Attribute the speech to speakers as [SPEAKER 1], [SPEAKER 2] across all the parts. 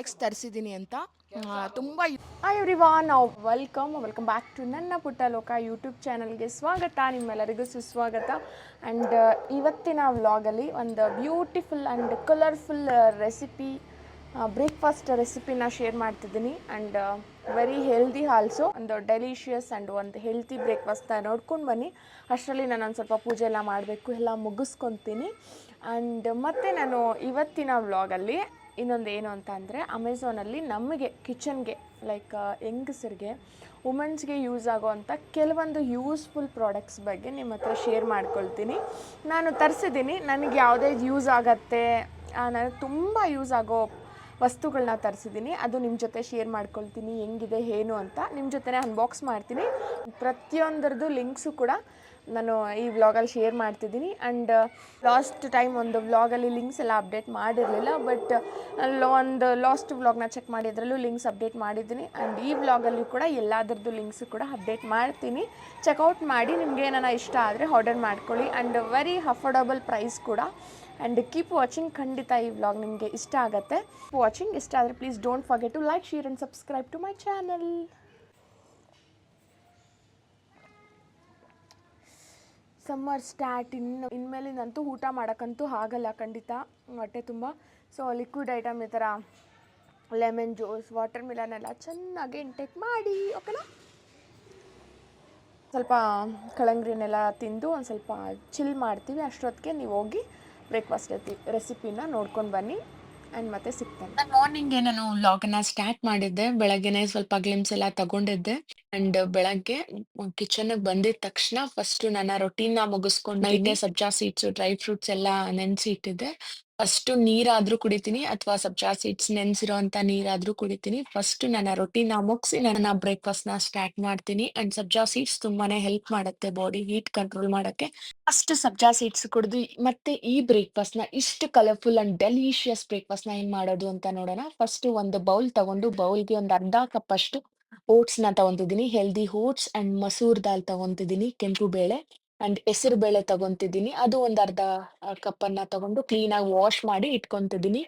[SPEAKER 1] Products ತರಿಸಿದ್ದೀನಿ ಅಂತ ತುಂಬ.
[SPEAKER 2] Hi everyone, ನಾವು ವೆಲ್ಕಮ್ ಬ್ಯಾಕ್ ಟು ನನ್ನ ಪುಟ್ಟ ಲೋಕ ಯೂಟ್ಯೂಬ್ ಚಾನಲ್ಗೆ ಸ್ವಾಗತ. ನಿಮ್ಮೆಲ್ಲರಿಗೂ ಸುಸ್ವಾಗತ. ಆ್ಯಂಡ್ ಇವತ್ತಿನ ವ್ಲಾಗಲ್ಲಿ ಒಂದು beautiful and colourful recipe, breakfast ರೆಸಿಪಿನ ಶೇರ್ ಮಾಡ್ತಿದ್ದೀನಿ. And very healthy also. ಒಂದು ಡೆಲಿಷಿಯಸ್ ಆ್ಯಂಡ್ ಒಂದು ಹೆಲ್ತಿ ಬ್ರೇಕ್ಫಾಸ್ಟ್ನ ನೋಡ್ಕೊಂಡು ಬನ್ನಿ. ಅಷ್ಟರಲ್ಲಿ ನಾನು ಒಂದು ಸ್ವಲ್ಪ ಪೂಜೆ ಎಲ್ಲ ಮಾಡಬೇಕು, ಎಲ್ಲ ಮುಗಿಸ್ಕೊತೀನಿ. ಆ್ಯಂಡ್ ಮತ್ತು ನಾನು ಇವತ್ತಿನ ವ್ಲಾಗಲ್ಲಿ ಇನ್ನೊಂದು ಏನು ಅಂತ ಅಂದರೆ, ಅಮೆಝಾನಲ್ಲಿ ನಮಗೆ ಕಿಚನ್ಗೆ ಲೈಕ್ ಹೆಂಗಸರಿಗೆ, ವುಮೆನ್ಸ್ಗೆ ಯೂಸ್ ಆಗೋವಂಥ ಕೆಲವೊಂದು ಯೂಸ್ಫುಲ್ ಪ್ರಾಡಕ್ಟ್ಸ್ ಬಗ್ಗೆ ನಿಮ್ಮ ಹತ್ರ ಶೇರ್ ಮಾಡ್ಕೊಳ್ತೀನಿ. ನಾನು ತರಿಸಿದ್ದೀನಿ, ನನಗೆ ಯಾವುದೇ ಯೂಸ್ ಆಗತ್ತೆ, ನನಗೆ ತುಂಬ ಯೂಸ್ ಆಗೋ ವಸ್ತುಗಳನ್ನ ತರಿಸಿದ್ದೀನಿ. ಅದು ನಿಮ್ಮ ಜೊತೆ ಶೇರ್ ಮಾಡ್ಕೊಳ್ತೀನಿ, ಹೆಂಗಿದೆ ಏನು ಅಂತ ನಿಮ್ಮ ಜೊತೆ ಅನ್ಬಾಕ್ಸ್ ಮಾಡ್ತೀನಿ. ಪ್ರತಿಯೊಂದರದ್ದು ಲಿಂಕ್ಸು ಕೂಡ ನಾನು ಈ ವ್ಲಾಗಲ್ಲಿ ಶೇರ್ ಮಾಡ್ತಿದ್ದೀನಿ. ಆ್ಯಂಡ್ ಲಾಸ್ಟ್ ಟೈಮ್ ಒಂದು ವ್ಲಾಗಲ್ಲಿ ಲಿಂಕ್ಸ್ ಎಲ್ಲ ಅಪ್ಡೇಟ್ ಮಾಡಿರಲಿಲ್ಲ, ಬಟ್ ಒಂದು ಲಾಸ್ಟ್ ವ್ಲಾಗ್ನ ಚೆಕ್ ಮಾಡಿ ಅದರಲ್ಲೂ ಲಿಂಕ್ಸ್ ಅಪ್ಡೇಟ್ ಮಾಡಿದ್ದೀನಿ. ಆ್ಯಂಡ್ ಈ ವ್ಲಾಗಲ್ಲೂ ಕೂಡ ಎಲ್ಲದರದ್ದು ಲಿಂಕ್ಸು ಕೂಡ ಅಪ್ಡೇಟ್ ಮಾಡ್ತೀನಿ. ಚೆಕ್ಔಟ್ ಮಾಡಿ, ನಿಮಗೆ ಏನಾರ ಇಷ್ಟ ಆದರೆ ಆರ್ಡರ್ ಮಾಡ್ಕೊಳ್ಳಿ. ಆ್ಯಂಡ್ ವೆರಿ ಅಫೋರ್ಡಬಲ್ ಪ್ರೈಸ್ ಕೂಡ. And keep watching. ಖಂಡಿತ ಈ ವ್ಲಾಗ್ ನಿಮಗೆ ಇಷ್ಟ ಆಗುತ್ತೆ. ವಾಚಿಂಗ್ ಇಷ್ಟ ಆದರೆ please don't forget to like, share and subscribe to my channel. Summer start. ಇನ್ಮೇಲಿಂದಂತೂ ಊಟ ಮಾಡೋಕ್ಕಂತೂ ಆಗಲ್ಲ ಖಂಡಿತ, ಹೊಟ್ಟೆ ತುಂಬ. ಸೊ ಲಿಕ್ವಿಡ್ ಐಟಮ್ ಈ ಥರ ಲೆಮನ್ ಜ್ಯೂಸ್, ವಾಟರ್ ಮಿಲನ್ ಎಲ್ಲ ಚೆನ್ನಾಗಿ ಇಂಟೇಕ್ ಮಾಡಿ, ಓಕೆನಾ? ಸ್ವಲ್ಪ ಕಳಂಗ್ರಿನೆಲ್ಲ ತಿಂದು ಒಂದು ಸ್ವಲ್ಪ ಚಿಲ್ ಮಾಡ್ತೀವಿ. ಅಷ್ಟೊತ್ತಿಗೆ ನೀವು ಹೋಗಿ ಬ್ರೇಕ್ಫಾಸ್ಟ್ ರೆಸಿಪಿನ ನೋಡ್ಕೊಂಡು ಬನ್ನಿ. ಆ್ಯಂಡ್ ಮತ್ತೆ ಸಿಗ್ತೇನೆ.
[SPEAKER 1] ಮಾರ್ನಿಂಗ್ಗೆ ನಾನು ವ್ಲಾಗನ್ನ ಸ್ಟಾರ್ಟ್ ಮಾಡಿದ್ದೆ. ಬೆಳಗ್ಗೆನೆ ಸ್ವಲ್ಪ ಗ್ಲಿಮ್ಸ್ ಎಲ್ಲ ತಗೊಂಡಿದ್ದೆ. ಅಂಡ್ ಬೆಳಗ್ಗೆ ಕಿಚನ್ಗೆ ಬಂದಿದ ತಕ್ಷಣ ಫಸ್ಟ್ ನನ್ನ ರೊಟೀನ್ನ ಮುಗಿಸ್ಕೊಂಡು ನೈಟೇ ಸಬ್ಜಾ ಸೀಡ್ಸ್, ಡ್ರೈ ಫ್ರೂಟ್ಸ್ ಎಲ್ಲ ನೆನೆಸಿ ಇಟ್ಟಿದ್ದೆ. ಫಸ್ಟ್ ನೀರಾದ್ರೂ ಕುಡಿತೀನಿ, ಅಥವಾ ಸಬ್ಜಾ ಸೀಡ್ಸ್ ನೆನೆಸಿರೋ ಅಂತ ನೀರಾದ್ರೂ ಕುಡಿತೀನಿ. ಫಸ್ಟ್ ನನ್ನ ರೊಟೀನ್ನ ಮುಗಿಸಿ ನನ್ನ ಬ್ರೇಕ್ಫಾಸ್ಟ್ ನ ಸ್ಟಾರ್ಟ್ ಮಾಡ್ತೀನಿ. ಅಂಡ್ ಸಬ್ಜಾ ಸೀಡ್ಸ್ ತುಂಬಾನೇ ಹೆಲ್ಪ್ ಮಾಡುತ್ತೆ ಬಾಡಿ ಹೀಟ್ ಕಂಟ್ರೋಲ್ ಮಾಡಕ್ಕೆ. ಫಸ್ಟ್ ಸಬ್ಜಾ ಸೀಡ್ಸ್ ಕುಡಿದು ಮತ್ತೆ ಈ ಬ್ರೇಕ್ಫಾಸ್ಟ್ ನ ಇಷ್ಟು ಕಲರ್ಫುಲ್ ಅಂಡ್ ಡೆಲಿಷಿಯಸ್ ಬ್ರೇಕ್ಫಾಸ್ಟ್ ನ ಹೆಂಗ್ ಮಾಡೋದು ಅಂತ ನೋಡೋಣ. ಫಸ್ಟ್ ಒಂದು ಬೌಲ್ ತಗೊಂಡು, ಬೌಲ್ಗೆ ಒಂದು ಅರ್ಧ ಕಪ್ ಅಷ್ಟು ಓಟ್ಸ್ ನ ತಗೊಂತಿದ್ದೀನಿ. ಹೆಲ್ದಿ ಓಟ್ಸ್ ಅಂಡ್ ಮಸೂರ್ ದಾಲ್ ತಗೊಂತಿದ್ದೀನಿ, ಕೆಂಪು ಬೇಳೆ. ಅಂಡ್ ಹೆಸರು ಬೇಳೆ ತಗೊಂತಿದ್ದೀನಿ, ಅದು ಒಂದು ಅರ್ಧ ಕಪ್ ಅನ್ನ ತಗೊಂಡು ಕ್ಲೀನ್ ಆಗಿ ವಾಶ್ ಮಾಡಿ ಇಟ್ಕೊಂತಿದ್ದೀನಿ.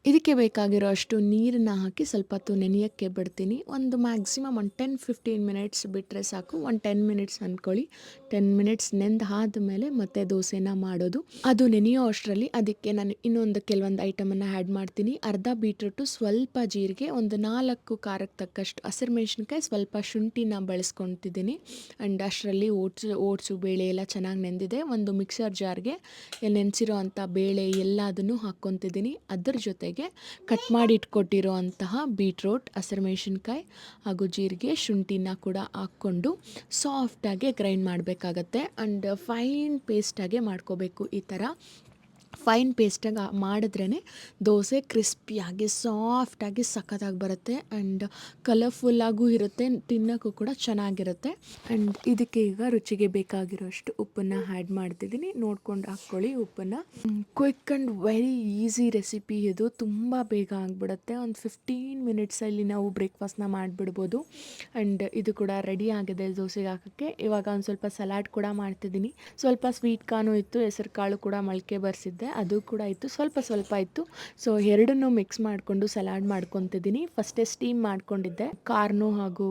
[SPEAKER 1] ಇದಕ್ಕೆ ಬೇಕಾಗಿರೋ ಅಷ್ಟು ನೀರನ್ನ ಹಾಕಿ ಸ್ವಲ್ಪ ಹೊತ್ತು ನೆನೆಯೋಕ್ಕೆ ಬಿಡ್ತೀನಿ. ಒಂದು ಮ್ಯಾಕ್ಸಿಮಮ್ ಒಂದು 10-15 ಮಿನಿಟ್ಸ್ ಬಿಟ್ಟರೆ ಸಾಕು. ಒಂದು 10 ಮಿನಿಟ್ಸ್ ಅಂದ್ಕೊಳ್ಳಿ. 10 ಮಿನಿಟ್ಸ್ ನೆಂದು ಆದಮೇಲೆ ಮತ್ತೆ ದೋಸೆನ ಮಾಡೋದು. ಅದು ನೆನೆಯೋ ಅಷ್ಟರಲ್ಲಿ ಅದಕ್ಕೆ ನಾನು ಇನ್ನೊಂದು ಕೆಲವೊಂದು ಐಟಮನ್ನು ಆ್ಯಡ್ ಮಾಡ್ತೀನಿ. ಅರ್ಧ ಬೀಟ್ರೂಟು, ಸ್ವಲ್ಪ ಜೀರಿಗೆ, ಒಂದು 4 ಖಾರಕ್ಕೆ ತಕ್ಕಷ್ಟು ಹಸಿರು ಮೆಣಸಿನ್ಕಾಯಿ, ಸ್ವಲ್ಪ ಶುಂಠಿನ ಬಳಸ್ಕೊತಿದ್ದೀನಿ. ಆ್ಯಂಡ್ ಅಷ್ಟರಲ್ಲಿ ಓಟ್ಸು ಬೇಳೆ ಎಲ್ಲ ಚೆನ್ನಾಗಿ ನೆಂದಿದೆ. ಒಂದು ಮಿಕ್ಸರ್ ಜಾರ್ಗೆ ನೆನೆಸಿರೋ ಅಂಥ ಬೇಳೆ ಎಲ್ಲದನ್ನು ಹಾಕ್ಕೊತಿದ್ದೀನಿ. ಅದ್ರ ಜೊತೆಗೆ ಕಟ್ ಮಾಡಿ ಇಟ್ಕೊಟ್ಟಿರೋ ಅಂತಹ ಬೀಟ್ರೋಟ್, ಹಸಿರು ಮೆಣಸಿನ್ಕಾಯಿ ಹಾಗೂ ಜೀರಿಗೆ, ಶುಂಠಿನ ಕೂಡ ಹಾಕ್ಕೊಂಡು ಸಾಫ್ಟಾಗಿ ಗ್ರೈಂಡ್ ಮಾಡಬೇಕಾಗತ್ತೆ. ಆ್ಯಂಡ್ ಫೈನ್ ಪೇಸ್ಟಾಗೆ ಮಾಡ್ಕೋಬೇಕು. ಈ ಥರ ಫೈನ್ ಪೇಸ್ಟಾಗಿ ಮಾಡಿದ್ರೇ ದೋಸೆ ಕ್ರಿಸ್ಪಿಯಾಗಿ ಸಾಫ್ಟಾಗಿ ಸಖತ್ತಾಗಿ ಬರುತ್ತೆ. ಆ್ಯಂಡ್ ಕಲರ್ಫುಲ್ಲಾಗೂ ಇರುತ್ತೆ, ತಿನ್ನೋಕ್ಕೂ ಕೂಡ ಚೆನ್ನಾಗಿರುತ್ತೆ. ಆ್ಯಂಡ್ ಇದಕ್ಕೆ ಈಗ ರುಚಿಗೆ ಬೇಕಾಗಿರೋಷ್ಟು ಉಪ್ಪನ್ನು ಆ್ಯಡ್ ಮಾಡ್ತಿದ್ದೀನಿ. ನೋಡ್ಕೊಂಡು ಹಾಕ್ಕೊಳ್ಳಿ ಉಪ್ಪನ್ನು. Quick and very easy recipe ಇದು. ತುಂಬ ಬೇಗ ಆಗಿಬಿಡುತ್ತೆ. ಒಂದು 15 ಮಿನಿಟ್ಸಲ್ಲಿ ನಾವು ಬ್ರೇಕ್ಫಾಸ್ಟ್ನ ಮಾಡಿಬಿಡ್ಬೋದು. ಆ್ಯಂಡ್ ಇದು ಕೂಡ ರೆಡಿ ಆಗಿದೆ ದೋಸೆಗೆ ಹಾಕೋಕ್ಕೆ. ಇವಾಗ ಒಂದು ಸ್ವಲ್ಪ ಸಲಾಡ್ ಕೂಡ ಮಾಡ್ತಿದ್ದೀನಿ. ಸ್ವಲ್ಪ ಸ್ವೀಟ್ ಕಾರ್ನು ಇತ್ತು, ಹೆಸರು ಕಾಳು ಕೂಡ ಮೊಳಕೆ ಬರ್ಸಿದ್ದೆ, ಅದು ಕೂಡ ಇತ್ತು, ಸ್ವಲ್ಪ ಇತ್ತು. ಸೊ ಎರಡನ್ನೂ ಮಿಕ್ಸ್ ಮಾಡಿಕೊಂಡು ಸಲಾಡ್ ಮಾಡ್ಕೊತಿದ್ದೀನಿ. ಫಸ್ಟೇ ಸ್ಟೀಮ್ ಮಾಡ್ಕೊಂಡಿದ್ದೆ ಕಾರ್ನು ಹಾಗೂ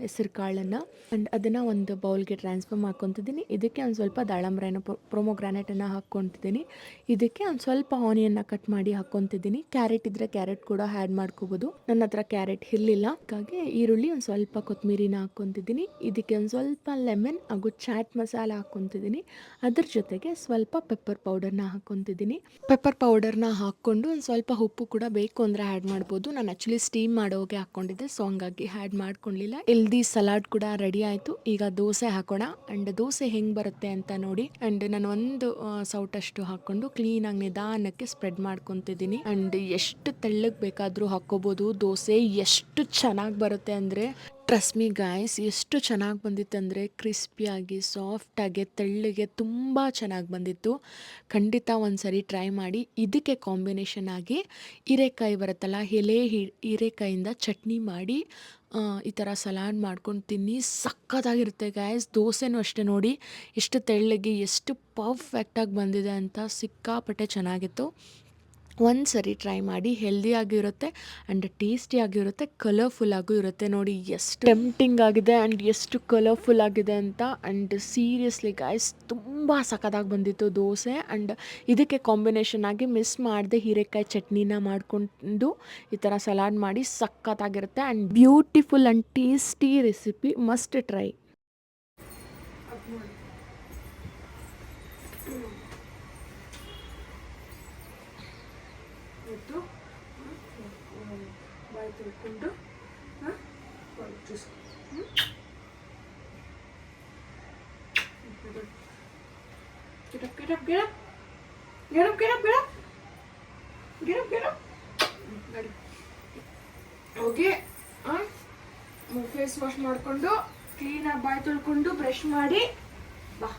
[SPEAKER 1] ಹೆಸರು ಕಾಳನ್ನು. ಆ್ಯಂಡ್ ಅದನ್ನು ಒಂದು ಬೌಲ್ಗೆ ಟ್ರಾನ್ಸ್ಫರ್ ಮಾಡ್ಕೊತಿದ್ದೀನಿ. ಇದಕ್ಕೆ ಒಂದು ಸ್ವಲ್ಪ ದಾಳಂಬ್ರೆನ, ಪ್ರೊಮೊಗ್ರಾನೇಟನ್ನು ಹಾಕ್ಕೊತಿದ್ದೀನಿ. ಇದಕ್ಕೆ ಒಂದು ಸ್ವಲ್ಪ ಆನಿಯನ್ನ ಕಟ್ ಮಾಡಿ ಹಾಕ್ಕೊತಿದ್ದೀನಿ. ಕ್ಯಾರೆಟ್ ಇದ್ದರೆ ಕ್ಯಾರೆಟ್ ಕೂಡ ಆ್ಯಡ್ ಮಾಡ್ಕೋಬೋದು. ನನ್ನ ಹತ್ರ ಕ್ಯಾರೆಟ್ ಇರಲಿಲ್ಲ, ಹಾಗಾಗಿ ಈರುಳ್ಳಿ, ಒಂದು ಸ್ವಲ್ಪ ಕೊತ್ತಂಬರಿನ ಹಾಕ್ಕೊತಿದ್ದೀನಿ. ಇದಕ್ಕೆ ಒಂದು ಸ್ವಲ್ಪ ಲೆಮನ್ ಹಾಗೂ ಚಾಟ್ ಮಸಾಲ ಹಾಕ್ಕೊತಿದ್ದೀನಿ. ಅದ್ರ ಜೊತೆಗೆ ಸ್ವಲ್ಪ ಪೆಪ್ಪರ್ ಪೌಡರ್ನ ಹಾಕ್ಕೊತಿದ್ದೀನಿ. ಪೆಪ್ಪರ್ ಪೌಡರ್ನ ಹಾಕ್ಕೊಂಡು ಒಂದು ಸ್ವಲ್ಪ ಉಪ್ಪು ಕೂಡ ಬೇಕು ಅಂದರೆ ಆ್ಯಡ್ ಮಾಡ್ಬೋದು. ನಾನು ಆ್ಯಕ್ಚುಲಿ ಸ್ಟೀಮ್ ಮಾಡೋಗೆ ಹಾಕ್ಕೊಂಡಿದ್ದೆ, ಸೊ ಹಂಗಾಗಿ ಆ್ಯಡ್ ಮಾಡ್ಕೊಳ್ಳಿಲ್ಲ. ಹೆಲ್ದಿ ಸಲಾಡ್ ಕೂಡ ರೆಡಿ ಆಯಿತು. ಈಗ ದೋಸೆ ಹಾಕೋಣ. ಆ್ಯಂಡ್ ದೋಸೆ ಹೆಂಗೆ ಬರುತ್ತೆ ಅಂತ ನೋಡಿ. ಆ್ಯಂಡ್ ನಾನು ಒಂದು ಸೌಟಷ್ಟು ಹಾಕ್ಕೊಂಡು ಕ್ಲೀನಾಗಿ ನಿಧಾನಕ್ಕೆ ಸ್ಪ್ರೆಡ್ ಮಾಡ್ಕೊತಿದ್ದೀನಿ. ಆ್ಯಂಡ್ ಎಷ್ಟು ತೆಳ್ಳಗೆ ಬೇಕಾದರೂ ಹಾಕ್ಕೋಬೋದು. ದೋಸೆ ಎಷ್ಟು ಚೆನ್ನಾಗಿ ಬರುತ್ತೆ ಅಂದರೆ, ಟ್ರಸ್ಟ್ ಮಿ ಗಾಯ್ಸ್, ಎಷ್ಟು ಚೆನ್ನಾಗಿ ಬಂದಿತ್ತು ಅಂದರೆ ಕ್ರಿಸ್ಪಿಯಾಗಿ, ಸಾಫ್ಟಾಗಿ, ತೆಳ್ಳಗೆ ತುಂಬ ಚೆನ್ನಾಗಿ ಬಂದಿತ್ತು. ಖಂಡಿತ ಒಂದು ಸರಿ ಟ್ರೈ ಮಾಡಿ. ಇದಕ್ಕೆ ಕಾಂಬಿನೇಷನ್ ಆಗಿ ಹೀರೆಕಾಯಿ ಬರುತ್ತಲ್ಲ, ಹೀರೆಕಾಯಿಂದ ಚಟ್ನಿ ಮಾಡಿ ಈ ಥರ ಸಲಾಡ್ ಮಾಡ್ಕೊಂಡು ತಿನ್ನಿ, ಸಕ್ಕತ್ತಾಗಿರುತ್ತೆ ಗಾಯ್ಸ್. ದೋಸೆನೂ ಅಷ್ಟೇ ನೋಡಿ, ಎಷ್ಟು ತೆಳ್ಳಗೆ, ಎಷ್ಟು ಪರ್ಫೆಕ್ಟಾಗಿ ಬಂದಿದೆ ಅಂತ. ಸಿಕ್ಕಾಪಟ್ಟೆ ಚೆನ್ನಾಗಿತ್ತು. ಒಂದು ಸರಿ ಟ್ರೈ ಮಾಡಿ. ಹೆಲ್ದಿಯಾಗಿರುತ್ತೆ ಆ್ಯಂಡ್ ಟೇಸ್ಟಿಯಾಗಿರುತ್ತೆ, ಕಲರ್ಫುಲ್ಲಾಗೂ ಇರುತ್ತೆ. ನೋಡಿ ಎಷ್ಟು ಟೆಂಪ್ಟಿಂಗ್ ಆಗಿದೆ ಆ್ಯಂಡ್ ಎಷ್ಟು ಕಲರ್ಫುಲ್ ಆಗಿದೆ ಅಂತ. ಆ್ಯಂಡ್ ಸೀರಿಯಸ್ಲಿ ಗೈಸ್ ತುಂಬ ಸಖತ್ತಾಗಿ ಬಂದಿತ್ತು ದೋಸೆ. ಆ್ಯಂಡ್ ಇದಕ್ಕೆ ಕಾಂಬಿನೇಷನ್ ಆಗಿ ಮಿಸ್ ಮಾಡದೆ ಹೀರೆಕಾಯಿ ಚಟ್ನಿನ ಮಾಡಿಕೊಂಡು ಈ ಥರ ಸಲಾಡ್ ಮಾಡಿ ಸಖತ್ತಾಗಿರುತ್ತೆ. And beautiful and tasty recipe, must try. ಬಾಯಿ ತೊಳ್ಕೊಂಡು ಹೋಗಿ ಫೇಸ್ ವಾಶ್ ಮಾಡಿಕೊಂಡು ಕ್ಲೀನಾಗಿ ಬಾಯಿ ತೊಳ್ಕೊಂಡು ಬ್ರಷ್ ಮಾಡಿ ಬಾ.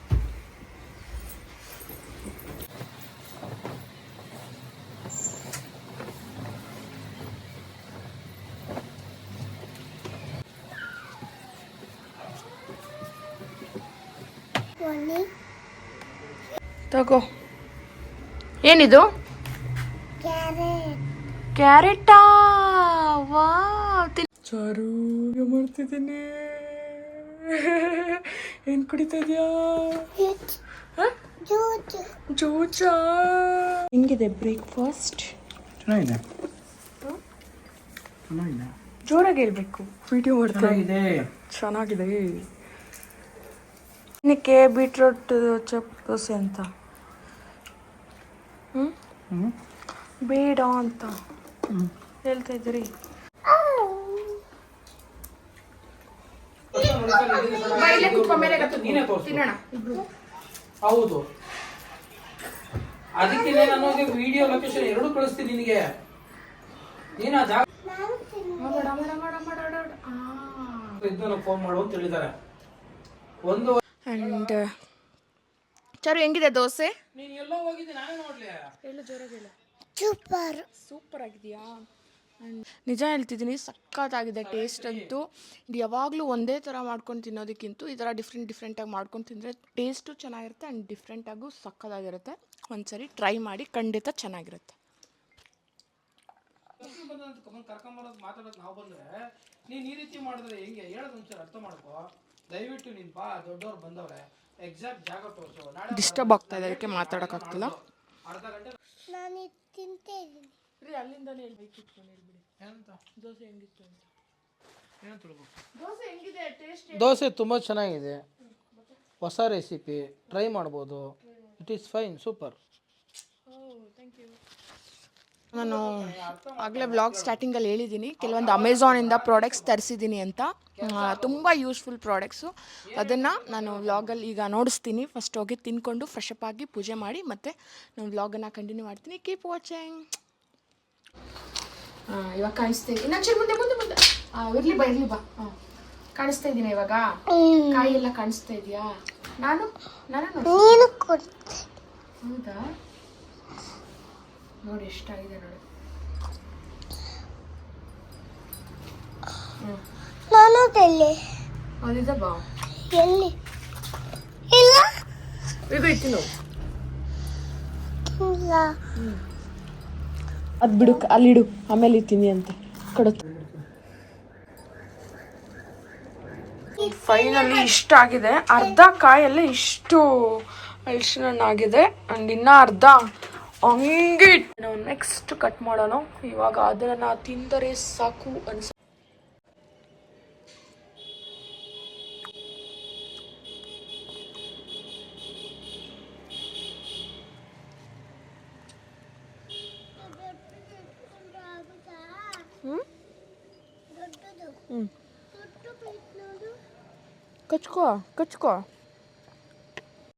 [SPEAKER 1] ತಗೋ. ಏನಿದು? ಕ್ಯಾರೆಟಾ? ವಾ, ಚಾರುಗೆ ಮಾಡ್ತಿದ್ದೀನಿ. ಏನ್ ಕುಡಿತಾ ಇದೆಯಾ? ಜೂಜಾ. ಹೆಂಗಿದೆ ಬ್ರೇಕ್ಫಾಸ್ಟ್?
[SPEAKER 3] ಚೆನ್ನಾಗಿದೆ.
[SPEAKER 1] ಜೋರಾಗಿ ಹೇಳ್ಬೇಕು, ವಿಡಿಯೋ ಮಾಡ್ತಾ. ಚೆನ್ನಾಗಿದೆ. ಏನಕ್ಕೆ ಬೀಟ್ರೋಟ್ ದೋಸೆ ಅಂತ? ಬೇಡ ಅಂತ ಹೇಳ್ತಾ ಇದ್ದೀರಿ.
[SPEAKER 3] ಹೌದು, ಅದಕ್ಕೆ ನಾನು ವಿಡಿಯೋ ಲೊಕೇಶನ್ ಎರಡು ಕಳಿಸ್ತೀನಿ ನಿನಗೆ. ನೀನು ಆ ಜಾಗ ಫೋನ್ ಮಾಡು ಅಂತ ಹೇಳಿದ್ದಾರೆ. ಒಂದು
[SPEAKER 2] ಆ್ಯಂಡ್ ಚಾರು ಹೆಂಗಿದೆ ದೋಸೆ?
[SPEAKER 3] ನೀನು ಎಲ್ಲೋ ಹೋಗಿದ್ದೆ, ನಾನೇ ನೋಡ್ಲಿ.
[SPEAKER 2] ಹೇಳು, ಜೋರಾಗಿ ಹೇಳು. ಸೂಪರ್ ಆಗಿದೆಯಾ?
[SPEAKER 1] ನಿಜ ಹೇಳ್ತಿದ್ದೀನಿ, ಸಖತ್ತಾಗಿದೆ ಟೇಸ್ಟ್ ಅಂತೂ. ಇದು ಯಾವಾಗಲೂ ಒಂದೇ ಥರ ಮಾಡ್ಕೊಂಡು ತಿನ್ನೋದಕ್ಕಿಂತ ಈ ಥರ ಡಿಫ್ರೆಂಟಾಗಿ ಮಾಡ್ಕೊಂಡು ತಿಂದರೆ ಟೇಸ್ಟು ಚೆನ್ನಾಗಿರುತ್ತೆ ಆ್ಯಂಡ್ ಡಿಫ್ರೆಂಟಾಗೂ ಸಖತ್ತಾಗಿರುತ್ತೆ. ಒಂದ್ಸರಿ ಟ್ರೈ ಮಾಡಿ, ಖಂಡಿತ ಚೆನ್ನಾಗಿರುತ್ತೆ.
[SPEAKER 3] ಕರ್ಕೊಂಬರೋದು ಮಾತಾಡೋದು ನಾವು ಬಂದರೆ ನೀನು ಈ ರೀತಿ ಮಾಡಿದ್ರೆ ಹೆಂಗೆ ಹೇಳೋದು ಒಂದ್ಸರಿ ಅರ್ಥ ಮಾಡ್ಕೋ. ದಯವಿಟ್ಟು ನೀನು ಬಾ, ದೊಡ್ಡವ್ರು ಬಂದವ್ರೆ, ಎಕ್ಸಾಕ್ಟ್ ಜಾಗ ತೋರಿಸು. ನಾಳೆ
[SPEAKER 1] ಡಿಸ್ಟರ್ಬ್ ಆಗ್ತಾ ಇದೆ, ಅದಕ್ಕೆ ಮಾತಾಡೋಕ್ಕಾಗ್ತಿಲ್ಲ.
[SPEAKER 3] ಅರ್ಧ ಗಂಟೆ
[SPEAKER 2] ನಾನು ತಿಂತೇ ಇದ್ದೀನಿ
[SPEAKER 1] ರೀ. ಅಲ್ಲಿಂದಲೇ ಹೇಳ್ಬೇಕು, ಹೇಳ್ಬಿಡಿ
[SPEAKER 3] ಏನಂತ.
[SPEAKER 1] ದೋಸೆ ಹೆಂಗಿತ್ತು ಅಂತ.
[SPEAKER 3] ಏನು ತಿಳ್ಬೇಕು?
[SPEAKER 1] ದೋಸೆ ಹೆಂಗಿದೆ ಟೇಸ್ಟ್?
[SPEAKER 3] ದೋಸೆ ತುಂಬ ಚೆನ್ನಾಗಿದೆ, ಹೊಸ ರೆಸಿಪಿ, ಟ್ರೈ ಮಾಡ್ಬೋದು. It is fine, super.
[SPEAKER 1] ನಾನು ಆಗಲೇ ವ್ಲಾಗ್ ಸ್ಟಾರ್ಟಿಂಗಲ್ಲಿ ಹೇಳಿದ್ದೀನಿ, ಕೆಲವೊಂದು ಅಮೆಝಾನಿಂದ ಪ್ರಾಡಕ್ಟ್ಸ್ ತರಿಸಿದ್ದೀನಿ ಅಂತ. ತುಂಬ ಯೂಸ್ಫುಲ್ ಪ್ರಾಡಕ್ಟ್ಸು. ಅದನ್ನು ನಾನು ವ್ಲಾಗಲ್ಲಿ ಈಗ ನೋಡಿಸ್ತೀನಿ. ಫಸ್ಟ್ ಹೋಗಿ ತಿನ್ಕೊಂಡು ಫ್ರೆಶ್ ಅಪ್ ಆಗಿ ಪೂಜೆ ಮಾಡಿ ಮತ್ತೆ ನಾನು ವ್ಲಾಗನ್ನು ಕಂಟಿನ್ಯೂ ಮಾಡ್ತೀನಿ. Keep watching. ಇವಾಗ ಕಾಣಿಸ್ತಾ ಇದ್ದೀನಿ. ಇನ್ನೊಂಚೂರು ಮುಂದೆ ಮುಂದೆ ಮುಂದೆ ಇರಲಿ ಬಾ. ಕಾಣಿಸ್ತಾ ಇದ್ದೀನಿ ಇವಾಗ. ಕಾಯಿ ಎಲ್ಲ ಕಾಣಿಸ್ತಾ ಇದೆಯಾ? ನಾನು ಹೌದಾ? ನೋಡಿ ಎಷ್ಟಾಗಿದೆ ನೋಡಿ. ಅದಿದೆ ಬಾ. ಈಗ ಇತ್ತು ಅದು ಬಿಡು, ಅಲ್ಲಿಡು, ಆಮೇಲೆ ಇರ್ತೀನಿ ಅಂತ ಕೊಡುತ್ತೆ. ಫೈನಲಿ ಇಷ್ಟ ಆಗಿದೆ. ಅರ್ಧ ಕಾಯಲ್ಲಿ ಇಷ್ಟು ಹಲಸಿನ ಹಣ್ಣಾಗಿದೆ ಆ್ಯಂಡ್ ಇನ್ನೂ ಅರ್ಧ ಹಂಗೆ ನಾವು ನೆಕ್ಸ್ಟ್ ಕಟ್ ಮಾಡೋಣ. ಇವಾಗ ಅದನ್ನು ತಿಂದರೆ ಸಾಕು ಅನ್ಸ. ಕಚ್ಕೋ.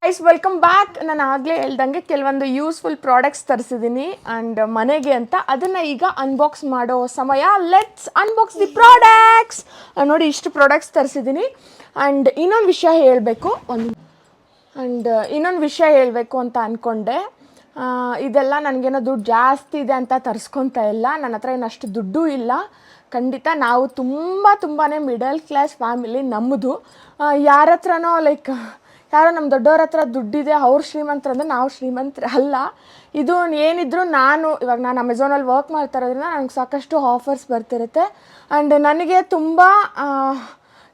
[SPEAKER 1] Guys, welcome back. ನಾನು ಆಗಲೇ ಹೇಳ್ದಂಗೆ ಕೆಲವೊಂದು ಯೂಸ್ಫುಲ್ ಪ್ರಾಡಕ್ಟ್ಸ್ ತರಿಸಿದ್ದೀನಿ ಆ್ಯಂಡ್ ಮನೆಗೆ ಅಂತ. ಅದನ್ನು ಈಗ ಅನ್ಬಾಕ್ಸ್ ಮಾಡೋ ಸಮಯ. Let's unbox the products. ನೋಡಿ, ಇಷ್ಟು ಪ್ರಾಡಕ್ಟ್ಸ್ ತರಿಸಿದ್ದೀನಿ. ಆ್ಯಂಡ್ ಇನ್ನೊಂದು ವಿಷಯ ಹೇಳಬೇಕು ಅಂತ ಅಂದ್ಕೊಂಡೆ. ಇದೆಲ್ಲ ನನಗೇನೋ ದುಡ್ಡು ಜಾಸ್ತಿ ಇದೆ ಅಂತ ತರಿಸ್ಕೊತಾ ಇಲ್ಲ. ನನ್ನ ಹತ್ರ ಏನು ಅಷ್ಟು ದುಡ್ಡು ಇಲ್ಲ. ಖಂಡಿತ ನಾವು ತುಂಬಾ ಮಿಡಲ್ ಕ್ಲಾಸ್ ಫ್ಯಾಮಿಲಿ ನಮ್ಮದು. ಯಾರ ಹತ್ರನೋ
[SPEAKER 2] ಯಾರೋ ನಮ್ಮ ದೊಡ್ಡವ್ರ ಹತ್ರ ದುಡ್ಡಿದೆ ಅವ್ರು ಶ್ರೀಮಂತರು ಅಂದರೆ ನಾವು ಶ್ರೀಮಂತರು ಅಲ್ಲ. ಇದು ಏನಿದ್ರು ಇವಾಗ ನಾನು ಅಮೆಝಾನಲ್ಲಿ ವರ್ಕ್ ಮಾಡ್ತಾ ಇರೋದ್ರಿಂದ ನನಗೆ ಸಾಕಷ್ಟು ಆಫರ್ಸ್ ಬರ್ತಿರುತ್ತೆ. ಆ್ಯಂಡ್ ನನಗೆ ತುಂಬ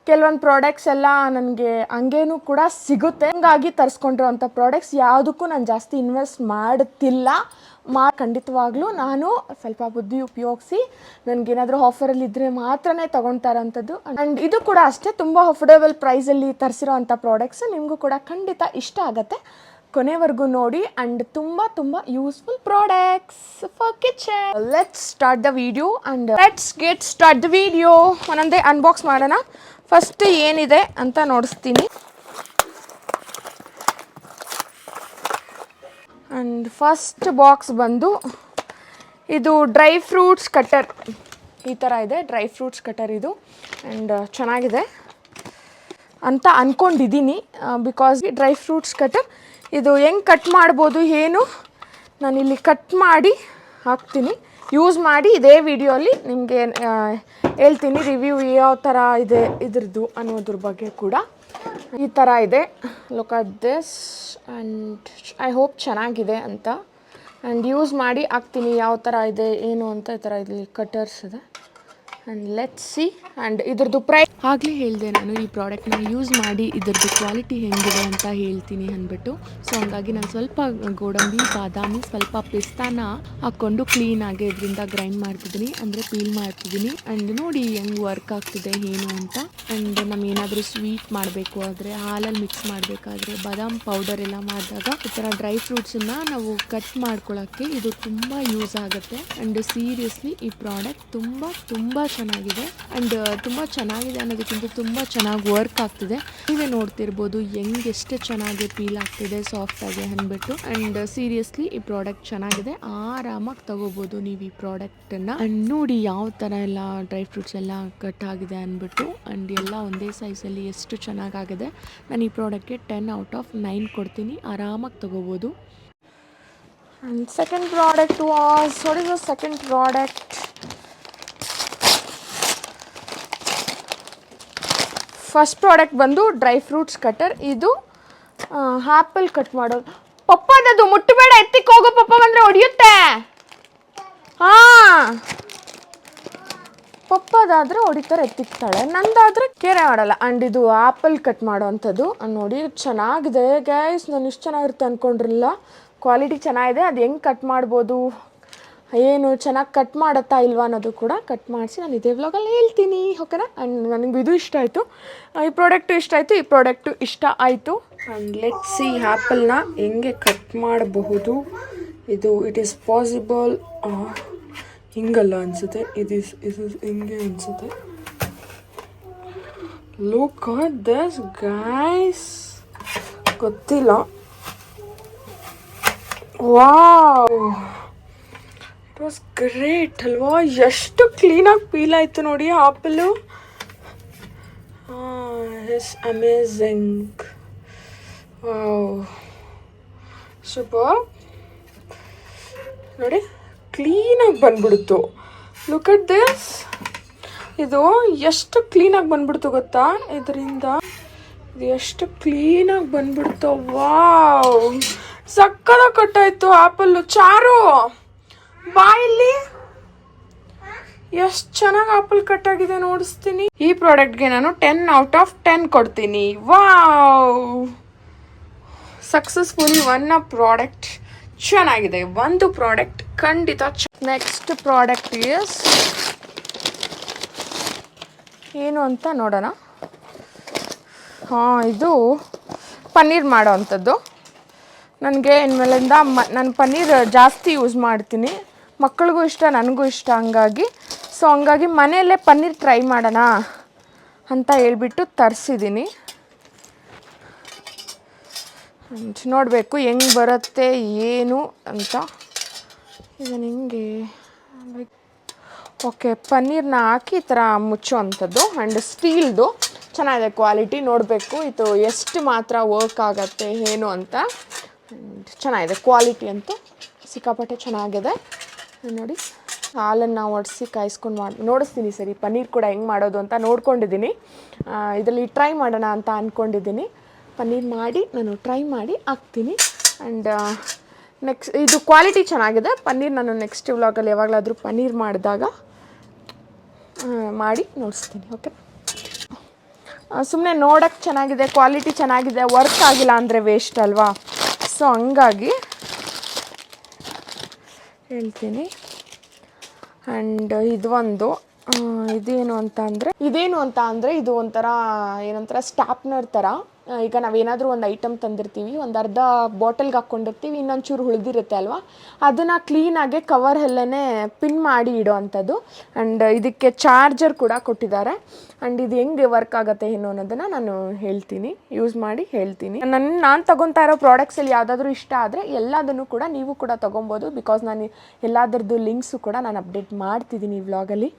[SPEAKER 2] ಕೆಲವೊಂದು ಪ್ರಾಡಕ್ಟ್ಸ್ ಎಲ್ಲ ನನಗೆ ಹಂಗೇನೂ ಕೂಡ ಸಿಗುತ್ತೆ. ಹಂಗಾಗಿ ತರಿಸ್ಕೊಂಡಿರೋಂಥ ಪ್ರಾಡಕ್ಟ್ಸ್ ಯಾವುದಕ್ಕೂ ನಾನು ಜಾಸ್ತಿ ಇನ್ವೆಸ್ಟ್ ಮಾಡುತ್ತಿಲ್ಲ. ಖಂಡಿತವಾಗ್ಲೂ ನಾನು ಸ್ವಲ್ಪ ಬುದ್ಧಿ ಉಪಯೋಗಿಸಿ ನನಗೇನಾದರೂ ಆಫರಲ್ಲಿ ಇದ್ದರೆ ಮಾತ್ರನೇ ತೊಗೊಳ್ತಾ ಇರೋಂಥದ್ದು. ಆ್ಯಂಡ್ ಇದು ಕೂಡ ಅಷ್ಟೇ, ತುಂಬ ಅಫೋರ್ಡೆಬಲ್ ಪ್ರೈಸಲ್ಲಿ ತರಿಸಿರೋ ಅಂಥ ಪ್ರಾಡಕ್ಟ್ಸು ನಿಮಗೂ ಕೂಡ ಖಂಡಿತ ಇಷ್ಟ ಆಗುತ್ತೆ. ಕೊನೆವರೆಗೂ ನೋಡಿ. ಆ್ಯಂಡ್ ತುಂಬ useful products for kitchen. Let's start the video and let's get start the video. ಒಂದೊಂದೇ ಅನ್ಬಾಕ್ಸ್ ಮಾಡೋಣ. ಫಸ್ಟ್ ಏನಿದೆ ಅಂತ ನೋಡಿಸ್ತೀನಿ. ಆ್ಯಂಡ್ ಫಸ್ಟ್ ಬಾಕ್ಸ್ ಬಂದು ಇದು ಡ್ರೈ ಫ್ರೂಟ್ಸ್ ಕಟ್ಟರ್. ಈ ಥರ ಇದೆ ಡ್ರೈ ಫ್ರೂಟ್ಸ್ ಕಟ್ಟರ್ ಇದು. ಆ್ಯಂಡ್ ಚೆನ್ನಾಗಿದೆ ಅಂತ ಅಂದ್ಕೊಂಡಿದ್ದೀನಿ. ಬಿಕಾಸ್ ಡ್ರೈ ಫ್ರೂಟ್ಸ್ ಕಟ್ಟರ್ ಇದು ಹೆಂಗೆ ಕಟ್ ಮಾಡ್ಬೋದು ಏನು ನಾನಿಲ್ಲಿ ಕಟ್ ಮಾಡಿ ಹಾಕ್ತೀನಿ. ಯೂಸ್ ಮಾಡಿ ಇದೇ ವಿಡಿಯೋಲಿ ನಿಮಗೆ ಹೇಳ್ತೀನಿ ರಿವ್ಯೂ ಯಾವ ಥರ ಇದೆ ಇದ್ರದ್ದು ಅನ್ನೋದ್ರ ಬಗ್ಗೆ ಕೂಡ. ಈ ಥರ ಇದೆ. Look at this. And I hope ಚೆನ್ನಾಗಿದೆ ಅಂತ. ಆ್ಯಂಡ್ ಯೂಸ್ ಮಾಡಿ ಹಾಕ್ತೀನಿ ಯಾವ ಥರ ಇದೆ ಏನು ಅಂತ. ಈ ಥರ ಇಲ್ಲಿ ಕಟರ್ಸ್ ಇದೆ. And let's see. ಆ್ಯಂಡ್ ಇದ್ರದ್ದು ಪ್ರೈಸ್ ಆಗಲೇ ಹೇಳಿದೆ ನಾನು ಈ ಪ್ರಾಡಕ್ಟ್ನ ಯೂಸ್ ಮಾಡಿ ಇದ್ರದ್ದು ಕ್ವಾಲಿಟಿ ಹೆಂಗಿದೆ ಅಂತ ಹೇಳ್ತೀನಿ ಅಂದ್ಬಿಟ್ಟು. ಸೊ ಹಂಗಾಗಿ ನಾನು ಸ್ವಲ್ಪ ಗೋಡಂಬಿ, ಬಾದಾಮಿ, ಸ್ವಲ್ಪ ಪಿಸ್ತಾನ ಹಾಕ್ಕೊಂಡು ಕ್ಲೀನಾಗಿ ಇದರಿಂದ ಗ್ರೈಂಡ್ ಮಾಡ್ತಿದ್ದೀನಿ, ಅಂದರೆ ಪೀಲ್ ಮಾಡ್ತಿದ್ದೀನಿ. ಆ್ಯಂಡ್ ನೋಡಿ ಹೆಂಗೆ ವರ್ಕ್ ಆಗ್ತಿದೆ ಏನು ಅಂತ. ಆ್ಯಂಡ್ ನಮಗೇನಾದರೂ ಸ್ವೀಟ್ ಮಾಡಬೇಕು ಆದರೆ ಹಾಲಲ್ಲಿ ಮಿಕ್ಸ್ ಮಾಡಬೇಕಾದ್ರೆ ಬಾದಾಮ್ ಪೌಡರ್ ಎಲ್ಲ ಮಾಡಿದಾಗ ಈ ಥರ ಡ್ರೈ ಫ್ರೂಟ್ಸನ್ನು ನಾವು ಕಟ್ ಮಾಡ್ಕೊಳ್ಳೋಕ್ಕೆ ಇದು ತುಂಬ ಯೂಸ್ ಆಗುತ್ತೆ. ಆ್ಯಂಡ್ ಸೀರಿಯಸ್ಲಿ ಈ ಪ್ರಾಡಕ್ಟ್ ತುಂಬ ಚೆನ್ನಾಗಿದೆ. ಆ್ಯಂಡ್ ತುಂಬ ಚೆನ್ನಾಗಿದೆ ಅನ್ನೋದಕ್ಕಿಂತ ತುಂಬ ಚೆನ್ನಾಗಿ ವರ್ಕ್ ಆಗ್ತಿದೆ. ನೀವೇ ನೋಡ್ತಿರ್ಬೋದು ಎಷ್ಟು ಚೆನ್ನಾಗಿ ಪೀಲ್ ಆಗ್ತಿದೆ ಸಾಫ್ಟಾಗಿ ಅಂದ್ಬಿಟ್ಟು. ಆ್ಯಂಡ್ ಸೀರಿಯಸ್ಲಿ ಈ ಪ್ರಾಡಕ್ಟ್ ಚೆನ್ನಾಗಿದೆ. ಆರಾಮಾಗಿ ತಗೋಬೋದು ನೀವು ಈ ಪ್ರಾಡಕ್ಟನ್ನು. ಆ್ಯಂಡ್ ನೋಡಿ ಯಾವ ಥರ ಎಲ್ಲ ಡ್ರೈ ಫ್ರೂಟ್ಸ್ ಎಲ್ಲ ಕಟ್ ಆಗಿದೆ ಅಂದ್ಬಿಟ್ಟು. ಆ್ಯಂಡ್ ಎಲ್ಲ ಒಂದೇ ಸೈಜಲ್ಲಿ ಎಷ್ಟು ಚೆನ್ನಾಗಾಗಿದೆ. ನಾನು ಈ ಪ್ರಾಡಕ್ಟ್ಗೆ 10 ಔಟ್ ಆಫ್ 9 ಕೊಡ್ತೀನಿ. ಆರಾಮಾಗಿ ತಗೋಬೋದು. And second product was what is the second product? First product ಬಂದು ಡ್ರೈ ಫ್ರೂಟ್ಸ್ ಕಟ್ಟರ್. ಇದು ಆ್ಯಪಲ್ ಕಟ್ ಮಾಡೋದು. ಪಪ್ಪದದು ಮುಟ್ಟಬೇಡ, ಎತ್ತಿಕ್ಕೆ ಹೋಗೋ. ಪಪ್ಪ ಬಂದರೆ ಹೊಡಿಯುತ್ತೆ. ಹಾಂ, ಪಪ್ಪದಾದರೆ ಹೊಡಿತಾರೆ, ಎತ್ತಿಕ್ತಾಳೆ. ನಂದಾದರೆ ಕೇರೆ ಮಾಡಲ್ಲ. ಆ್ಯಂಡ್ ಇದು ಆ್ಯಪಲ್ ಕಟ್ ಮಾಡೋ ಅಂಥದ್ದು. ನೋಡಿ ಚೆನ್ನಾಗಿದೆ ಗೈಸ್. ನಾನು ಇಷ್ಟು ಚೆನ್ನಾಗಿರುತ್ತೆ ಅಂದ್ಕೊಂಡಿರಲಿಲ್ಲ. ಕ್ವಾಲಿಟಿ ಚೆನ್ನಾಗಿದೆ. ಅದು ಹೆಂಗೆ ಕಟ್ ಮಾಡ್ಬೋದು ಏನು ಚೆನ್ನಾಗಿ ಕಟ್ ಮಾಡುತ್ತಾ ಇಲ್ವಾ ಅನ್ನೋದು ಕೂಡ ಕಟ್ ಮಾಡಿಸಿ ನಾನು ಇದೇ ವ್ಲಾಗಲ್ಲಿ ಹೇಳ್ತೀನಿ. ಓಕೆನಾ? ಆ್ಯಂಡ್ ನನಗೆ ಇದು ಇಷ್ಟ ಆಯಿತು. ಈ ಪ್ರಾಡಕ್ಟು ಇಷ್ಟ ಆಯಿತು. ಈ ಪ್ರಾಡಕ್ಟು ಇಷ್ಟ ಆಯಿತು. ಆ್ಯಂಡ್ ಲೆಟ್ಸ್ ಸಿ ಆ್ಯಪಲ್ನ ಹೆಂಗೆ ಕಟ್ ಮಾಡಬಹುದು. ಇದು ಇಟ್ ಈಸ್ ಪಾಸಿಬಲ್. ಹಿಂಗಲ್ಲ ಅನಿಸುತ್ತೆ. ಇದು ಹಿಂಗೆ ಅನಿಸುತ್ತೆ. Look at this guys. ಗೊತ್ತಿಲ್ಲ. ವಾವ್, ಇಟ್ ವಾಸ್ ಗ್ರೇಟ್ ಅಲ್ವಾ? ಎಷ್ಟು ಕ್ಲೀನಾಗಿ ಪೀಲ್ ಆಯಿತು ನೋಡಿ apple. It's amazing. Wow, super. ನೋಡಿ ಕ್ಲೀನಾಗಿ ಬಂದ್ಬಿಡ್ತು. Look at this. ಇದು ಎಷ್ಟು ಕ್ಲೀನಾಗಿ ಬಂದ್ಬಿಡ್ತು ಗೊತ್ತಾ ಇದರಿಂದ. ಇದು ಎಷ್ಟು ಕ್ಲೀನಾಗಿ ಬಂದ್ಬಿಡ್ತು. Wow, ಸಕ್ಕದ ಕಟ್ಟಾಯಿತು apple. ಚಾರು ಬಾಯಲ್ಲಿ ಎಷ್ಟು ಚೆನ್ನಾಗಿ ಆಪಲ್ ಕಟ್ ಆಗಿದೆ ನೋಡಿಸ್ತೀನಿ. ಈ ಪ್ರಾಡಕ್ಟ್ಗೆ ನಾನು 10 ಔಟ್ ಆಫ್ 10 ಕೊಡ್ತೀನಿ. ವಾವ್, ಸಕ್ಸಸ್ಫುಲಿ ಒನ್ ಪ್ರಾಡಕ್ಟ್ ಚೆನ್ನಾಗಿದೆ. ಒಂದು ಪ್ರಾಡಕ್ಟ್ ಖಂಡಿತ. ನೆಕ್ಸ್ಟ್ ಪ್ರಾಡಕ್ಟ್ ಇಸ್ ಏನು ಅಂತ ನೋಡೋಣ. ಹಾಂ, ಇದು ಪನ್ನೀರ್ ಮಾಡೋ ಅಂಥದ್ದು. ನನಗೆ ಇನ್ಮೇಲಿಂದ ನಾನು ಪನ್ನೀರ್ ಜಾಸ್ತಿ ಯೂಸ್ ಮಾಡ್ತೀನಿ. ಮಕ್ಕಳಿಗೂ ಇಷ್ಟ, ನನಗೂ ಇಷ್ಟ. ಹಂಗಾಗಿ ಮನೆಯಲ್ಲೇ ಪನ್ನೀರ್ ಟ್ರೈ ಮಾಡೋಣ ಅಂತ ಹೇಳ್ಬಿಟ್ಟು ತರಿಸಿದ್ದೀನಿ. ನೋಡಬೇಕು ಹೆಂಗೆ ಬರುತ್ತೆ ಏನು ಅಂತ. ಇದನ್ನು ಹಿಂಗೆ ಓಕೆ, ಪನ್ನೀರ್ನ ಹಾಕಿ ಈ ಥರ ಮುಚ್ಚೋ ಅಂಥದ್ದು. ಆ್ಯಂಡ್ ಸ್ಟೀಲ್ದು ಚೆನ್ನಾಗಿದೆ ಕ್ವಾಲಿಟಿ. ನೋಡಬೇಕು ಇದು ಎಷ್ಟು ಮಾತ್ರ ವರ್ಕ್ ಆಗುತ್ತೆ ಏನು ಅಂತ. ಚೆನ್ನಾಗಿದೆ ಕ್ವಾಲಿಟಿ ಅಂತೂ ಸಿಕ್ಕಾಪಟ್ಟೆ ಚೆನ್ನಾಗಿದೆ. ನೋಡಿ, ಹಾಲನ್ನು ಒಡಿಸಿ ಕಾಯಿಸ್ಕೊಂಡು ನೋಡಿಸ್ತೀನಿ. ಸರಿ, ಪನ್ನೀರ್ ಕೂಡ ಹೆಂಗೆ ಮಾಡೋದು ಅಂತ ನೋಡ್ಕೊಂಡಿದ್ದೀನಿ. ಇದರಲ್ಲಿ ಟ್ರೈ ಮಾಡೋಣ ಅಂತ ಅಂದ್ಕೊಂಡಿದ್ದೀನಿ. ಪನ್ನೀರ್ ಮಾಡಿ ನಾನು ಟ್ರೈ ಮಾಡಿ ಹಾಕ್ತೀನಿ. ಆ್ಯಂಡ್ ನೆಕ್ಸ್ಟ್ ಇದು ಕ್ವಾಲಿಟಿ ಚೆನ್ನಾಗಿದೆ ಪನ್ನೀರ್. ನಾನು ನೆಕ್ಸ್ಟ್ ವ್ಲಾಗಲ್ಲಿ ಯಾವಾಗಲಾದರೂ ಪನ್ನೀರ್ ಮಾಡಿದಾಗ ಮಾಡಿ ನೋಡಿಸ್ತೀನಿ. ಓಕೆ, ಸುಮ್ಮನೆ ನೋಡೋಕ್ಕೆ ಚೆನ್ನಾಗಿದೆ, ಕ್ವಾಲಿಟಿ ಚೆನ್ನಾಗಿದೆ, ವರ್ಕ್ ಆಗಿಲ್ಲ ಅಂದರೆ ವೇಸ್ಟ್ ಅಲ್ವಾ. ಸೊ ಹಂಗಾಗಿ ಹೇಳ್ತೀನಿ. ಆ್ಯಂಡ್ ಇದೇನು ಅಂತ ಅಂದರೆ ಇದು ಒಂಥರ ಏನಂತರ ಸ್ಟಾಪ್ನರ್ ಥರ. ಈಗ ನಾವೇನಾದರೂ ಒಂದು ಐಟಮ್ ತಂದಿರ್ತೀವಿ, ಒಂದು ಅರ್ಧ ಬಾಟಲ್ಗೆ ಹಾಕ್ಕೊಂಡಿರ್ತೀವಿ, ಇನ್ನೊಂದು ಚೂರು ಉಳಿದಿರುತ್ತೆ ಅಲ್ವಾ, ಅದನ್ನು ಕ್ಲೀನಾಗೆ ಕವರಲ್ಲೇ ಪಿನ್ ಮಾಡಿ ಇಡೋ ಅಂಥದ್ದು. ಆ್ಯಂಡ್ ಇದಕ್ಕೆ ಚಾರ್ಜರ್ ಕೂಡ ಕೊಟ್ಟಿದ್ದಾರೆ. ಆ್ಯಂಡ್ ಇದು ಹೆಂಗೆ ವರ್ಕ್ ಆಗುತ್ತೆ ಏನು ಅನ್ನೋದನ್ನು ನಾನು ಹೇಳ್ತೀನಿ, ಯೂಸ್ ಮಾಡಿ ಹೇಳ್ತೀನಿ. ನಾನು ತೊಗೊತಾ ಇರೋ ಪ್ರಾಡಕ್ಟ್ಸಲ್ಲಿ ಯಾವುದಾದ್ರೂ ಇಷ್ಟ ಆದರೆ ಎಲ್ಲದನ್ನು ಕೂಡ ನೀವು ಕೂಡ ತೊಗೊಬೋದು. ಬಿಕಾಸ್ ನಾನು ಎಲ್ಲದರದ್ದು ಲಿಂಕ್ಸು ಕೂಡ ನಾನು ಅಪ್ಡೇಟ್ ಮಾಡ್ತಿದ್ದೀನಿ ಈ ವ್ಲಾಗಲ್ಲಿ.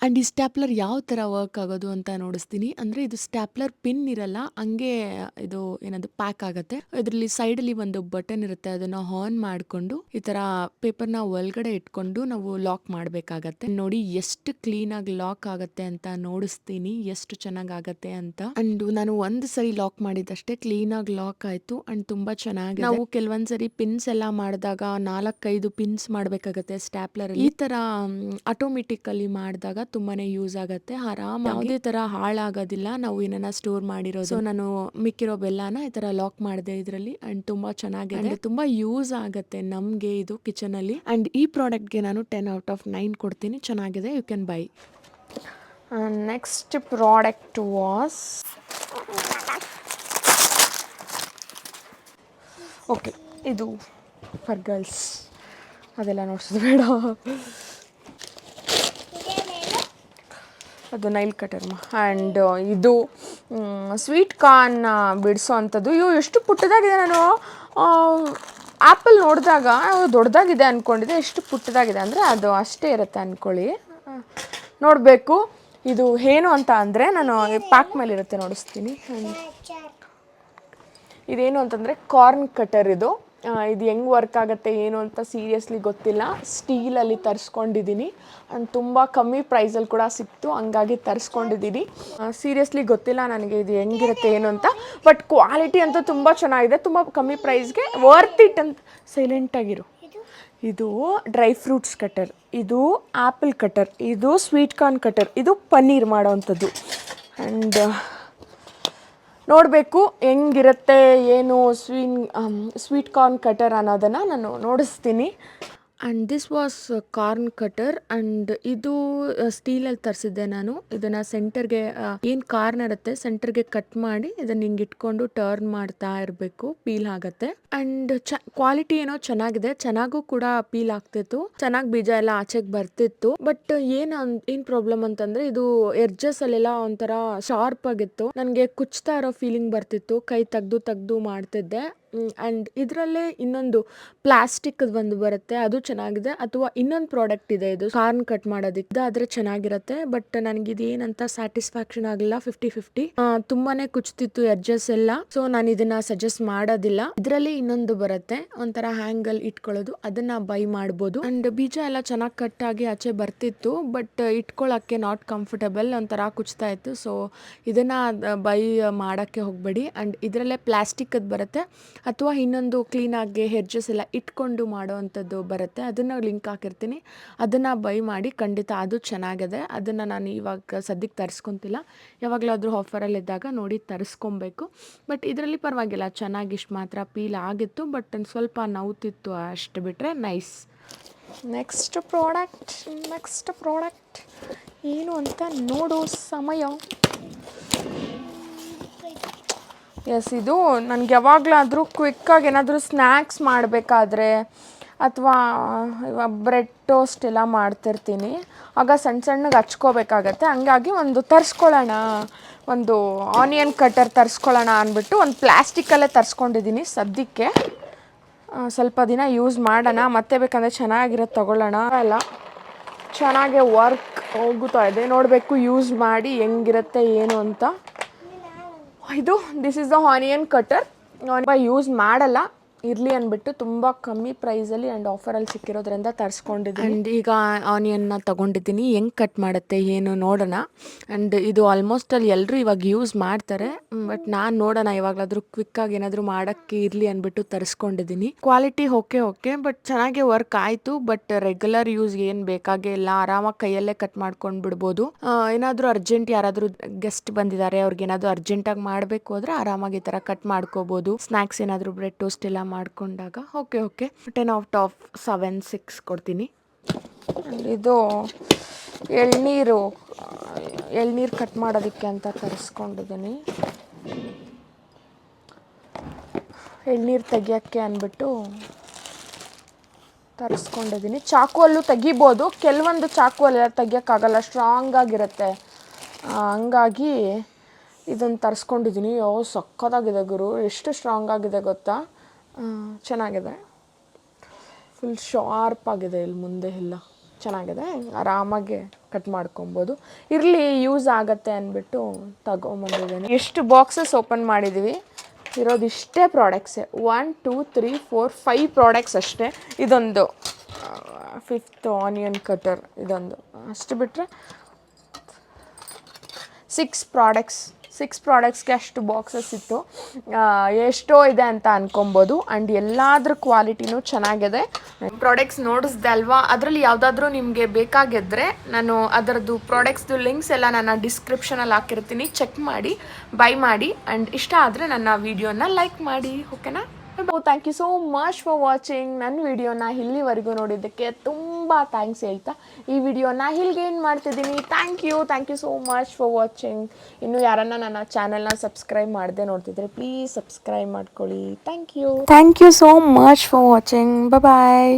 [SPEAKER 1] ಆ್ಯಂಡ್ ಈ ಸ್ಟ್ಯಾಪ್ಲರ್ ಯಾವ ಥರ ವರ್ಕ್ ಆಗೋದು ಅಂತ ನೋಡಿಸ್ತೀನಿ. ಅಂದರೆ ಇದು ಸ್ಟ್ಯಾಪ್ಲರ್ ಪಿನ್ ಇರಲ್ಲ, ಹಂಗೆ ಇದು ಏನದು ಪ್ಯಾಕ್ ಆಗುತ್ತೆ. ಇದರಲ್ಲಿ ಸೈಡಲ್ಲಿ ಒಂದು ಬಟನ್ ಇರುತ್ತೆ, ಅದನ್ನು ಆನ್ ಮಾಡಿಕೊಂಡು ಈ ಥರ ಪೇಪರ್ನ ಒಳಗಡೆ ಇಟ್ಕೊಂಡು ನಾವು ಲಾಕ್ ಮಾಡಬೇಕಾಗತ್ತೆ. ನೋಡಿ ಎಷ್ಟು ಕ್ಲೀನಾಗಿ ಲಾಕ್ ಆಗುತ್ತೆ ಅಂತ ನೋಡಿಸ್ತೀನಿ, ಎಷ್ಟು ಚೆನ್ನಾಗಾಗತ್ತೆ ಅಂತ. ಆ್ಯಂಡ್ ನಾನು ಒಂದು ಸರಿ ಲಾಕ್ ಮಾಡಿದಷ್ಟೇ ಕ್ಲೀನಾಗಿ ಲಾಕ್ ಆಯಿತು. ಆ್ಯಂಡ್ ತುಂಬ ಚೆನ್ನಾಗಿ ನಾವು ಕೆಲವೊಂದು ಸರಿ ಪಿನ್ಸ್ ಎಲ್ಲ ಮಾಡಿದಾಗ 4-5 ಪಿನ್ಸ್ ಮಾಡಬೇಕಾಗತ್ತೆ ಸ್ಟ್ಯಾಪ್ಲರ್. ಈ ಥರ ಆಟೋಮೆಟಿಕಲ್ಲಿ ಮಾಡಿದಾಗ ತುಂಬಾನೇ ಯೂಸ್ ಆಗುತ್ತೆ. ಆರಾಮ ಯಾವುದೇ ತರ ಹಾಳಾಗೋದಿಲ್ಲ ನಾವು ಏನನ್ನ ಸ್ಟೋರ್ ಮಾಡಿರೋದು. ಸೊ ನಾನು ಮಿಕ್ಕಿರೋ ಬೆಲ್ಲನ ಈ ತರ ಲಾಕ್ ಮಾಡಿದೆ ಇದರಲ್ಲಿ. ಅಂಡ್ ತುಂಬಾ ಚೆನ್ನಾಗಿದೆ, ತುಂಬಾ ಯೂಸ್ ಆಗುತ್ತೆ ನಮ್ಗೆ ಇದು ಕಿಚನ್ ಅಲ್ಲಿ. ಅಂಡ್ ಈ ಪ್ರಾಡಕ್ಟ್ಗೆ ನಾನು 10/9 ಕೊಡ್ತೀನಿ. ಚೆನ್ನಾಗಿದೆ, you can buy.
[SPEAKER 2] Next product was okay, ಇದು ಫಾರ್ ಗರ್ಲ್ಸ್, ಅದೆಲ್ಲ ನೋಡ್ಸೋದು ಬೇಡ. ಅದು ನೈಲ್ ಕಟರ್. ಆ್ಯಂಡ್ ಇದು ಸ್ವೀಟ್ ಕಾರ್ನ್ ಬಿಡಿಸೋ ಅಂಥದ್ದು. ಇವು ಎಷ್ಟು ಪುಟ್ಟದಾಗಿದೆ. ನಾನು ಆ್ಯಪಲ್ ನೋಡಿದಾಗ ದೊಡ್ಡದಾಗಿದೆ ಅಂದ್ಕೊಂಡಿದ್ದೆ, ಎಷ್ಟು ಪುಟ್ಟದಾಗಿದೆ ಅಂದರೆ ಅದು ಅಷ್ಟೇ ಇರುತ್ತೆ ಅಂದ್ಕೊಳ್ಳಿ. ನೋಡಬೇಕು ಇದು ಏನು ಅಂತ ಅಂದರೆ ನಾನು ಪ್ಯಾಕ್ ಮೇಲೆ ಇರುತ್ತೆ ನೋಡಿಸ್ತೀನಿ. ಇದೇನು ಅಂತಂದರೆ ಕಾರ್ನ್ ಕಟರ್. ಇದು ಹೆಂಗೆ ವರ್ಕ್ ಆಗುತ್ತೆ ಏನು ಅಂತ ಸೀರಿಯಸ್ಲಿ ಗೊತ್ತಿಲ್ಲ. ಸ್ಟೀಲಲ್ಲಿ ತರಿಸ್ಕೊಂಡಿದ್ದೀನಿ. ಆ್ಯಂಡ್ ತುಂಬ ಕಮ್ಮಿ ಪ್ರೈಸಲ್ಲಿ ಕೂಡ ಸಿಕ್ತು, ಹಂಗಾಗಿ ತರಿಸ್ಕೊಂಡಿದ್ದೀನಿ. ಸೀರಿಯಸ್ಲಿ ಗೊತ್ತಿಲ್ಲ ನನಗೆ ಇದು ಹೆಂಗಿರುತ್ತೆ ಏನು ಅಂತ. ಬಟ್ ಕ್ವಾಲಿಟಿ ಅಂತೂ ತುಂಬ ಚೆನ್ನಾಗಿದೆ, ತುಂಬ ಕಮ್ಮಿ ಪ್ರೈಸ್ಗೆ ವರ್ತ್ ಇಟ್ ಅಂತ. ಸೈಲೆಂಟಾಗಿರು. ಇದು ಡ್ರೈ ಫ್ರೂಟ್ಸ್ ಕಟರ್, ಇದು ಆ್ಯಪಲ್ ಕಟರ್, ಇದು ಸ್ವೀಟ್ ಕಾರ್ನ್ ಕಟರ್, ಇದು ಪನ್ನೀರ್ ಮಾಡೋ ಅಂಥದ್ದು. ಆ್ಯಂಡ್ ನೋಡಬೇಕು ಹೆಂಗಿರುತ್ತೆ ಏನು ಸ್ವೀಟ್ ಕಾರ್ನ್ ಕಟರ್ ಅನ್ನೋದನ್ನು ನಾನು ನೋಡಿಸ್ತೀನಿ.
[SPEAKER 1] And this was corn cutter. And ಇದು ಸ್ಟೀಲಲ್ಲಿ ತರಿಸಿದ್ದೆ ನಾನು. ಇದನ್ನು ಸೆಂಟರ್ಗೆ ಏನು ಕಾರ್ನ್ ಇರುತ್ತೆ ಸೆಂಟರ್ಗೆ ಕಟ್ ಮಾಡಿ ಇದನ್ನು ಹಿಂಗೆ ಇಟ್ಕೊಂಡು ಟರ್ನ್ ಮಾಡ್ತಾ ಇರಬೇಕು, ಪೀಲ್ ಆಗುತ್ತೆ. ಆ್ಯಂಡ್ ಕ್ವಾಲಿಟಿ ಏನೋ ಚೆನ್ನಾಗಿದೆ, ಚೆನ್ನಾಗೂ ಕೂಡ ಪೀಲ್ ಆಗ್ತಿತ್ತು, ಚೆನ್ನಾಗಿ ಬೀಜ ಎಲ್ಲ ಆಚೆಗೆ ಬರ್ತಿತ್ತು. ಬಟ್ ಏನು ಪ್ರಾಬ್ಲಮ್ ಅಂತಂದರೆ ಇದು ಎಡ್ಜಸ್ ಅಲ್ಲೆಲ್ಲ ಒಂಥರ ಶಾರ್ಪ್ ಆಗಿತ್ತು, ನನಗೆ ಕುಚ್ತಾ ಇರೋ ಫೀಲಿಂಗ್ ಬರ್ತಿತ್ತು, ಕೈ ತೆಗ್ದು ಮಾಡ್ತಿದ್ದೆ. ಆ್ಯಂಡ್ ಇದರಲ್ಲೇ ಇನ್ನೊಂದು ಪ್ಲಾಸ್ಟಿಕ್ ಒಂದು ಬರುತ್ತೆ, ಅದು ಚೆನ್ನಾಗಿದೆ. ಅಥವಾ ಇನ್ನೊಂದು ಪ್ರಾಡಕ್ಟ್ ಇದೆ, ಇದು ಕಾರ್ನ್ ಕಟ್ ಮಾಡೋದಕ್ಕೆ, ಆದರೆ ಚೆನ್ನಾಗಿರುತ್ತೆ. ಬಟ್ ನನಗಿದು ಏನಂತ ಸ್ಯಾಟಿಸ್ಫ್ಯಾಕ್ಷನ್ ಆಗಲಿಲ್ಲ. 50-50 ತುಂಬಾನೇ ಕುಚ್ತಿತ್ತು ಎಡ್ಜಸ್ ಎಲ್ಲ. ಸೊ ನಾನು ಇದನ್ನ ಸಜೆಸ್ಟ್ ಮಾಡೋದಿಲ್ಲ. ಇದರಲ್ಲಿ ಇನ್ನೊಂದು ಬರುತ್ತೆ ಒಂಥರ ಹ್ಯಾಂಗಲ್ ಇಟ್ಕೊಳ್ಳೋದು, ಅದನ್ನ ಬೈ ಮಾಡ್ಬೋದು. ಅಂಡ್ ಬೀಜ ಎಲ್ಲ ಚೆನ್ನಾಗಿ ಕಟ್ ಆಗಿ ಆಚೆ ಬರ್ತಿತ್ತು, ಬಟ್ ಇಟ್ಕೊಳ್ಳೋಕ್ಕೆ ನಾಟ್ ಕಂಫರ್ಟಬಲ್, ಒಂಥರ ಕುಚ್ತಾ ಇತ್ತು. ಸೊ ಇದನ್ನ ಬೈ ಮಾಡೋಕ್ಕೆ ಹೋಗಬೇಡಿ. ಅಂಡ್ ಇದರಲ್ಲೇ ಪ್ಲಾಸ್ಟಿಕ್ ಅದು ಬರುತ್ತೆ, ಅಥವಾ ಇನ್ನೊಂದು ಕ್ಲೀನಾಗಿ ಹೆಡ್ಜಸ್ ಎಲ್ಲ ಇಟ್ಕೊಂಡು ಮಾಡೋ ಅಂಥದ್ದು ಬರುತ್ತೆ, ಅದನ್ನು ಲಿಂಕ್ ಹಾಕಿರ್ತೀನಿ, ಅದನ್ನು ಬೈ ಮಾಡಿ. ಖಂಡಿತ ಅದು ಚೆನ್ನಾಗಿದೆ. ಅದನ್ನು ನಾನು ಇವಾಗ ಸದ್ಯಕ್ಕೆ ತರಿಸ್ಕೊತಿಲ್ಲ, ಯಾವಾಗಲಾದರೂ ಆಫರಲ್ಲಿದ್ದಾಗ ನೋಡಿ ತರಿಸ್ಕೊಬೇಕು. ಬಟ್ ಇದರಲ್ಲಿ ಪರವಾಗಿಲ್ಲ, ಚೆನ್ನಾಗಿ ಇಷ್ಟು ಮಾತ್ರ ಪೀಲ್ ಆಗಿತ್ತು, ಬಟ್ ಸ್ವಲ್ಪ ನೋವ್ತಿತ್ತು ಅಷ್ಟು ಬಿಟ್ಟರೆ ನೈಸ್.
[SPEAKER 2] ನೆಕ್ಸ್ಟ್ ಪ್ರಾಡಕ್ಟ್ ಏನು ಅಂತ ನೋಡೋ ಸಮಯ. ಎಸ್, ಇದು ನನಗೆ ಯಾವಾಗಲಾದರೂ ಕ್ವಿಕ್ಕಾಗಿ ಏನಾದರೂ ಸ್ನ್ಯಾಕ್ಸ್ ಮಾಡಬೇಕಾದ್ರೆ ಅಥವಾ ಬ್ರೆಡ್ ಟೋಸ್ಟ್ ಎಲ್ಲ ಮಾಡ್ತಿರ್ತೀನಿ, ಆಗ ಸಣ್ಣಗೆ ಹಚ್ಕೋಬೇಕಾಗತ್ತೆ. ಹಂಗಾಗಿ ಒಂದು ಆನಿಯನ್ ಕಟರ್ ತರಿಸ್ಕೊಳ್ಳೋಣ ಅಂದ್ಬಿಟ್ಟು ಒಂದು ಪ್ಲ್ಯಾಸ್ಟಿಕ್ಕಲ್ಲೇ ತರಿಸ್ಕೊಂಡಿದ್ದೀನಿ ಸದ್ಯಕ್ಕೆ. ಸ್ವಲ್ಪ ದಿನ ಯೂಸ್ ಮಾಡೋಣ, ಮತ್ತೆ ಬೇಕಂದರೆ ಚೆನ್ನಾಗಿರೋದು ತೊಗೊಳ್ಳೋಣ. ಅಲ್ಲ, ಚೆನ್ನಾಗೆ ವರ್ಕ್ ಹೋಗುತ್ತಾ ಇದೆ, ನೋಡಬೇಕು ಯೂಸ್ ಮಾಡಿ ಹೆಂಗಿರುತ್ತೆ ಏನು ಅಂತ. This is the onion cutter. Use ಮಾಡಲ್ಲ, ಇರಲಿ ಅಂದ್ಬಿಟ್ಟು ತುಂಬ ಕಮ್ಮಿ ಪ್ರೈಸಲ್ಲಿ ಆ್ಯಂಡ್ ಆಫರಲ್ಲಿ ಸಿಕ್ಕಿರೋದ್ರಿಂದ ತರಿಸ್ಕೊಂಡಿದ್ದೀನಿ.
[SPEAKER 1] ಆ್ಯಂಡ್ ಈಗ ಆನಿಯನ್ನ ತೊಗೊಂಡಿದ್ದೀನಿ, ಹೆಂಗೆ ಕಟ್ ಮಾಡುತ್ತೆ ಏನು ನೋಡೋಣ. ಆ್ಯಂಡ್ ಇದು ಆಲ್ಮೋಸ್ಟ್ ಅಲ್ಲಿ ಎಲ್ಲರೂ ಇವಾಗ ಯೂಸ್ ಮಾಡ್ತಾರೆ, ಬಟ್ ನಾನು ನೋಡೋಣ ಇವಾಗಲಾದರೂ ಕ್ವಿಕ್ಕಾಗಿ ಏನಾದರೂ ಮಾಡೋಕ್ಕೆ ಇರಲಿ ಅಂದ್ಬಿಟ್ಟು ತರಿಸ್ಕೊಂಡಿದ್ದೀನಿ. ಕ್ವಾಲಿಟಿ ಓಕೆ ಬಟ್ ಚೆನ್ನಾಗೇ ವರ್ಕ್ ಆಯಿತು. ಬಟ್ ರೆಗ್ಯುಲರ್ ಯೂಸ್ಗೆ ಏನು ಬೇಕಾಗೇ ಇಲ್ಲ, ಆರಾಮಾಗಿ ಕೈಯಲ್ಲೇ ಕಟ್ ಮಾಡ್ಕೊಂಡು ಬಿಡ್ಬೋದು. ಏನಾದರೂ ಅರ್ಜೆಂಟ್ ಯಾರಾದರೂ ಗೆಸ್ಟ್ ಬಂದಿದ್ದಾರೆ, ಅವ್ರಿಗೆ ಏನಾದರೂ ಅರ್ಜೆಂಟಾಗಿ ಮಾಡಬೇಕು ಅಂದರೆ ಆರಾಮಾಗಿ ಈ ಥರ ಕಟ್ ಮಾಡ್ಕೋಬೋದು. ಸ್ನ್ಯಾಕ್ಸ್ ಏನಾದರೂ ಬ್ರೆಡ್ ಟೋಸ್ಟ್ ಎಲ್ಲ ಮಾಡ್ಕೊಂಡಾಗ ಓಕೆ 10 ಔಟ್ ಆಫ್ 7-6 ಕೊಡ್ತೀನಿ.
[SPEAKER 2] ಇದು ಎಳ್ನೀರು ಕಟ್ ಮಾಡೋದಕ್ಕೆ ಅಂತ ತರಿಸ್ಕೊಂಡಿದ್ದೀನಿ. ಎಳ್ನೀರು ತೆಗಿಯೋಕ್ಕೆ ಅಂದ್ಬಿಟ್ಟು ತರಿಸ್ಕೊಂಡಿದ್ದೀನಿ. ಚಾಕುವಲ್ಲೂ ತೆಗಿಬೋದು, ಕೆಲವೊಂದು ಚಾಕುವಲ್ಲೆಲ್ಲ ತೆಗಿಯೋಕ್ಕಾಗಲ್ಲ, ಸ್ಟ್ರಾಂಗ್ ಆಗಿರುತ್ತೆ. ಹಂಗಾಗಿ ಇದನ್ನು ತರಿಸ್ಕೊಂಡಿದ್ದೀನಿ. ಸಕ್ಕತ್ತಾಗಿದೆ ಗುರು, ಎಷ್ಟು ಸ್ಟ್ರಾಂಗ್ ಆಗಿದೆ ಗೊತ್ತಾ. ಚೆನ್ನಾಗಿದೆ, ಫುಲ್ ಶಾರ್ಪ್ ಆಗಿದೆ. ಇಲ್ಲಿ ಮುಂದೆ ಎಲ್ಲ ಚೆನ್ನಾಗಿದೆ, ಆರಾಮಾಗಿ ಕಟ್ ಮಾಡ್ಕೊಬೋದು. ಇರಲಿ ಯೂಸ್ ಆಗುತ್ತೆ ಅಂದ್ಬಿಟ್ಟು ತಗೊಂಬಂದಿದ್ದೀನಿ. ಎಷ್ಟು ಬಾಕ್ಸಸ್ ಓಪನ್ ಮಾಡಿದ್ದೀವಿ, ಇರೋದು ಇಷ್ಟೇ ಪ್ರಾಡಕ್ಟ್ಸೇ. 1 2 3 4 5 ಪ್ರಾಡಕ್ಟ್ಸ್ ಅಷ್ಟೇ. ಇದೊಂದು 5th ಆನಿಯನ್ ಕಟರ್, ಇದೊಂದು ಅಷ್ಟು ಬಿಟ್ಟರೆ 6 ಪ್ರಾಡಕ್ಟ್ಸ್ಗೆ ಅಷ್ಟು ಬಾಕ್ಸಸ್ ಇತ್ತು. ಎಷ್ಟೋ ಇದೆ ಅಂತ ಅನ್ಕೊಬೋದು. ಆ್ಯಂಡ್ ಎಲ್ಲಾದ್ರ ಕ್ವಾಲಿಟಿನೂ ಚೆನ್ನಾಗಿದೆ. ಪ್ರಾಡಕ್ಟ್ಸ್ ನೋಡಿಸ್ದೆ ಅಲ್ವಾ, ಅದರಲ್ಲಿ ಯಾವುದಾದ್ರೂ ನಿಮಗೆ ಬೇಕಾಗಿದ್ದರೆ ನಾನು ಅದರದ್ದು ಪ್ರಾಡಕ್ಟ್ಸ್ದು ಲಿಂಕ್ಸ್ ಎಲ್ಲ ನನ್ನ ಡಿಸ್ಕ್ರಿಪ್ಷನಲ್ಲಿ ಹಾಕಿರ್ತೀನಿ, ಚೆಕ್ ಮಾಡಿ ಬೈ ಮಾಡಿ. ಆ್ಯಂಡ್ ಇಷ್ಟ ಆದರೆ ನನ್ನ ವಿಡಿಯೋನ ಲೈಕ್ ಮಾಡಿ, ಓಕೆನಾ. Thank you so much for watching. ನನ್ನ ವಿಡಿಯೋನ ಇಲ್ಲಿವರೆಗೂ ನೋಡಿದ್ದಕ್ಕೆ ತುಂಬ ಥ್ಯಾಂಕ್ಸ್ ಹೇಳ್ತಾ ಈ ವಿಡಿಯೋನ ಇಲ್ಲಿಗೆ ಏನು ಮಾಡ್ತಿದ್ದೀನಿ. Thank you so much for watching. ಇನ್ನು ಯಾರನ್ನ ನನ್ನ ಚಾನಲ್ನ ಸಬ್ಸ್ಕ್ರೈಬ್ ಮಾಡದೆ ನೋಡ್ತಿದ್ರೆ ಪ್ಲೀಸ್ ಸಬ್ಸ್ಕ್ರೈಬ್ ಮಾಡ್ಕೊಳ್ಳಿ. Thank you so much for watching. Bye.